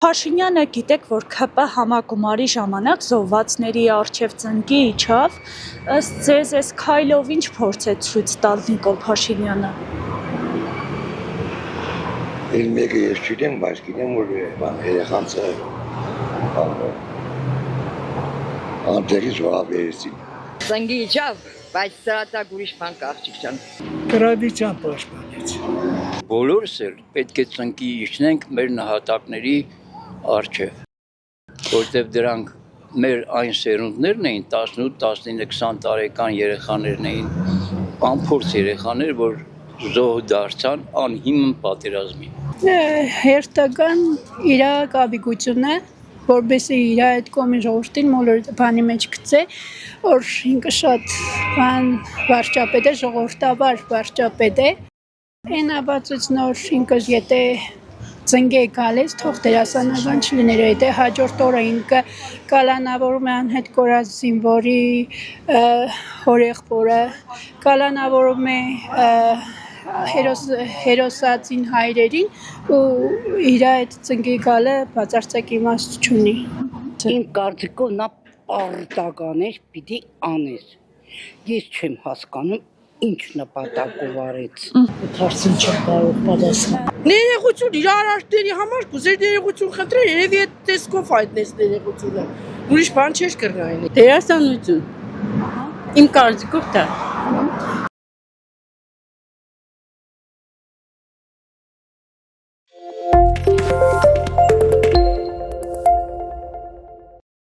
Փաշինյանը գիտեք, որ ՔՊ համագումարի ժամանակ զոհվածների առջև ծնկի իջավ, ըստ ձեզ այս քայլով ինչ փորձ է ցույց տալ Նիկոլ Փաշինյանը։ Էլ մեկը ես չգիտեմ, բայց գիտեմ, որ երեխանցը անտեղի զոհաբերեցին։ Ծնկի իջավ, բայց սրատակ ուրիշ բան կա, աղջիկ ջան։ Գրադիչան պաշտպանեց։ Բոլորս էլ պետք է ծնկի իջնենք մեր նահատակների առջև, որտեղ դրանք մեր այն սերունդներն էին, 18, 19, 20 տարեկան երեխաներն էին, անփորձ երեխաներ, որ զոհ դարձան անհիմն պատերազմի։ Հերթական իր կապիկությունը, որբեսի իր այդ կոմի ժողովրդին մոլոր բանի մեջ գցե, որ ինքը շատ բան վարչապետ է, ժողովրդավար վարչապետ է, այն ապացույց նոր ինքը եթե ծնգե գալես, թող դերասանական չլիներ, եթե հաջորդ օրը ինքը կալանավորում է անհետ կորած զինվորի հորեղբորը, կալանավորում է հերոսածին հայրերին ու իր այդ ծնգի գալը բացարձակ իմաստ չունի։ Իմ կարծիքով նա պարտական էր պիտի աներ։ Ես չեմ հասկանում ինչ նպատակով արեց։ Հարցին չեմ կարող պատասխանել։ Ներողություն իր արարքների համար կուզեր ներողություն խնդրել, երևի այդ տեսքով հայտնես ներողությունը։ Ուրիշ բան չէր կրնային։ Դերասանություն։ Իմ կարծիքով դա։